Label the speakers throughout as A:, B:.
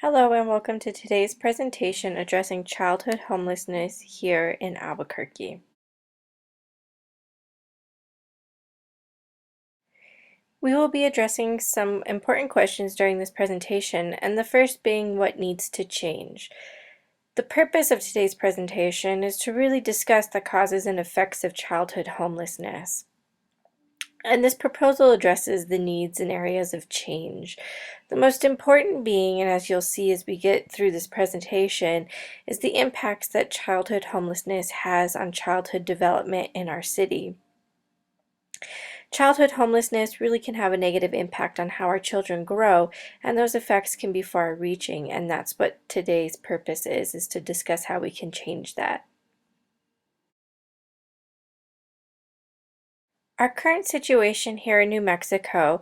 A: Hello and welcome to today's presentation addressing childhood homelessness here in Albuquerque. We will be addressing some important questions during this presentation, and the first being what needs to change. The purpose of today's presentation is to really discuss the causes and effects of childhood homelessness. And this proposal addresses the needs and areas of change. The most important being, and as you'll see as we get through this presentation, is the impacts that childhood homelessness has on childhood development in our city. Childhood homelessness really can have a negative impact on how our children grow, and those effects can be far-reaching, and that's what today's purpose is to discuss how we can change that. Our current situation here in New Mexico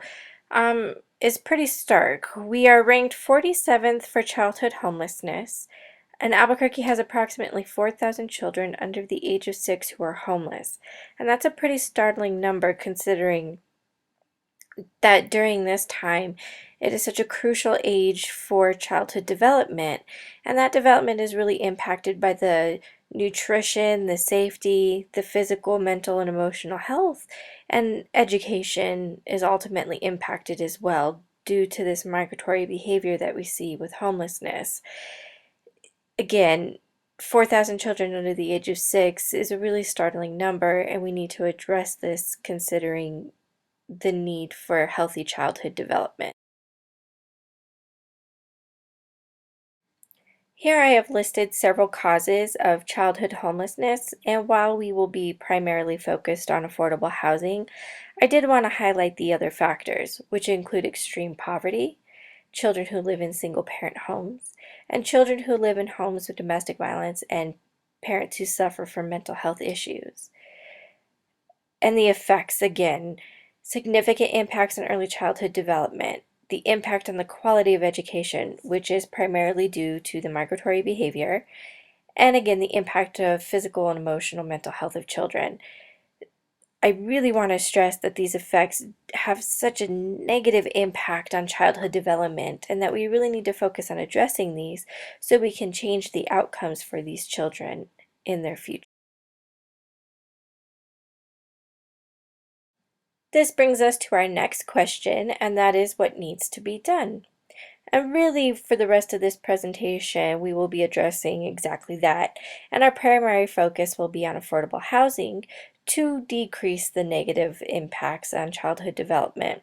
A: is pretty stark. We are ranked 47th for childhood homelessness, and Albuquerque has approximately 4,000 children under the age of 6 who are homeless. And that's a pretty startling number considering that during this time it is such a crucial age for childhood development, and that development is really impacted by the nutrition, the safety, the physical, mental, and emotional health, and education is ultimately impacted as well due to this migratory behavior that we see with homelessness. Again, 4,000 children under the age of 6 is a really startling number, and we need to address this considering the need for healthy childhood development. Here I have listed several causes of childhood homelessness, and while we will be primarily focused on affordable housing, I did want to highlight the other factors, which include extreme poverty, children who live in single-parent homes, and children who live in homes with domestic violence and parents who suffer from mental health issues. And the effects, again, significant impacts on early childhood development, the impact on the quality of education, which is primarily due to the migratory behavior, and again, the impact of physical and emotional mental health of children. I really want to stress that these effects have such a negative impact on childhood development and that we really need to focus on addressing these so we can change the outcomes for these children in their future. This brings us to our next question, and that is what needs to be done. And really, for the rest of this presentation, we will be addressing exactly that. And our primary focus will be on affordable housing to decrease the negative impacts on childhood development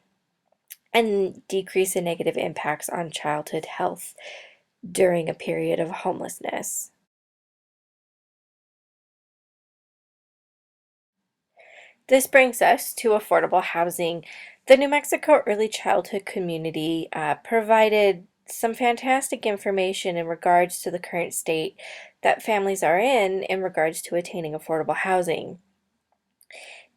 A: and decrease the negative impacts on childhood health during a period of homelessness. This brings us to affordable housing. The New Mexico Early Childhood Community provided some fantastic information in regards to the current state that families are in regards to attaining affordable housing.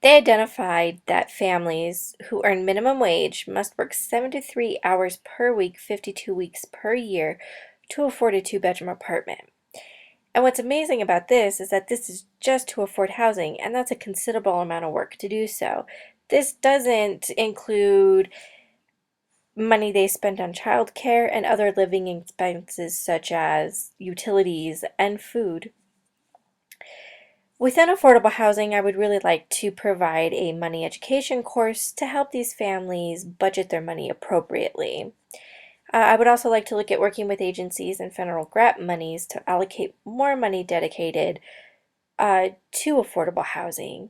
A: They identified that families who earn minimum wage must work 73 hours per week, 52 weeks per year to afford a two-bedroom apartment. And what's amazing about this is that this is just to afford housing, and that's a considerable amount of work to do so. This doesn't include money they spend on childcare and other living expenses such as utilities and food. Within affordable housing, I would really like to provide a money education course to help these families budget their money appropriately. I would also like to look at working with agencies and federal grant monies to allocate more money dedicated to affordable housing.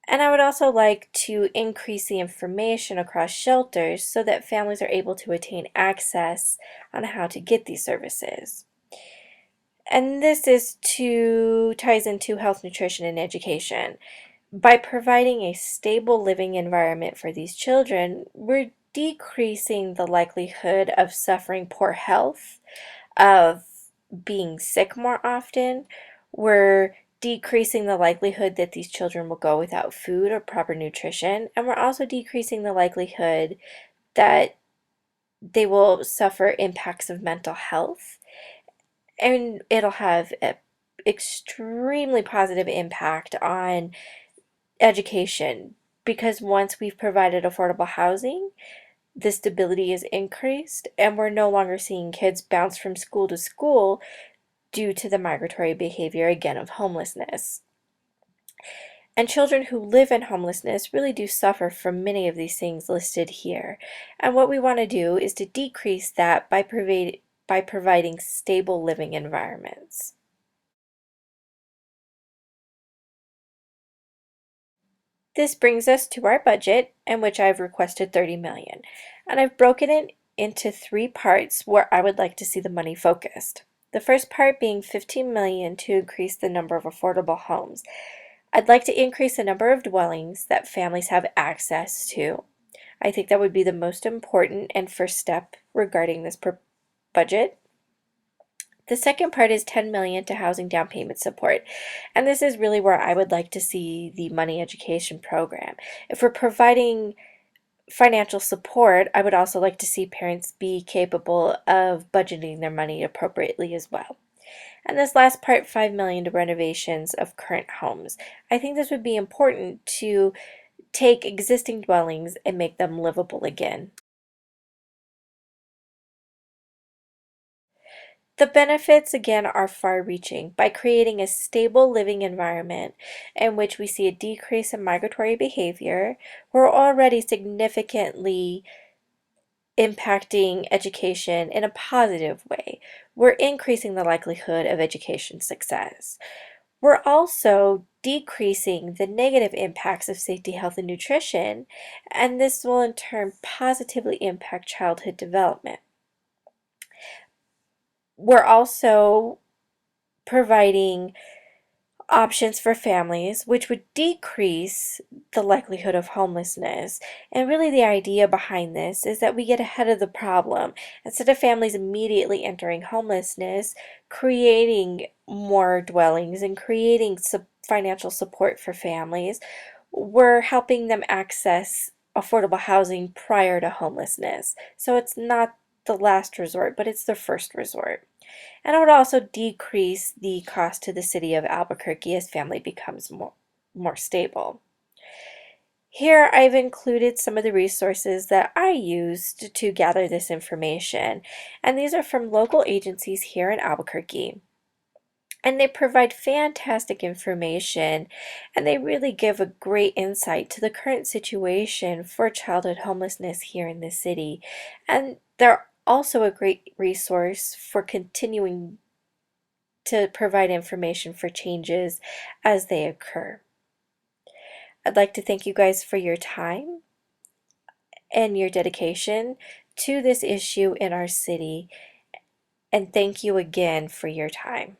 A: And I would also like to increase the information across shelters so that families are able to attain access on how to get these services. And this ties into health, nutrition, and education. By providing a stable living environment for these children, we're decreasing the likelihood of suffering poor health, of being sick more often. We're decreasing the likelihood that these children will go without food or proper nutrition, and we're also decreasing the likelihood that they will suffer impacts of mental health, and it'll have an extremely positive impact on education because once we've provided affordable housing, the stability is increased and we're no longer seeing kids bounce from school to school due to the migratory behavior again of homelessness. And children who live in homelessness really do suffer from many of these things listed here. And what we want to do is to decrease that by providing stable living environments. This brings us to our budget, in which I've requested $30 million. And I've broken it into three parts where I would like to see the money focused. The first part being $15 million to increase the number of affordable homes. I'd like to increase the number of dwellings that families have access to. I think that would be the most important and first step regarding this budget. The second part is $10 million to housing down payment support. And this is really where I would like to see the money education program. If we're providing financial support, I would also like to see parents be capable of budgeting their money appropriately as well. And this last part, $5 million to renovations of current homes. I think this would be important to take existing dwellings and make them livable again. The benefits, again, are far-reaching. By creating a stable living environment in which we see a decrease in migratory behavior, we're already significantly impacting education in a positive way. We're increasing the likelihood of education success. We're also decreasing the negative impacts of safety, health, and nutrition, and this will in turn positively impact childhood development. We're also providing options for families, which would decrease the likelihood of homelessness. And really the idea behind this is that we get ahead of the problem. Instead of families immediately entering homelessness, creating more dwellings and creating financial support for families, we're helping them access affordable housing prior to homelessness. So it's not the last resort, but it's the first resort. And it would also decrease the cost to the city of Albuquerque as family becomes more stable. Here I've included some of the resources that I used to gather this information, and these are from local agencies here in Albuquerque. And they provide fantastic information, and they really give a great insight to the current situation for childhood homelessness here in the city. And they're also a great resource for continuing to provide information for changes as they occur. I'd like to thank you guys for your time and your dedication to this issue in our city, and thank you again for your time.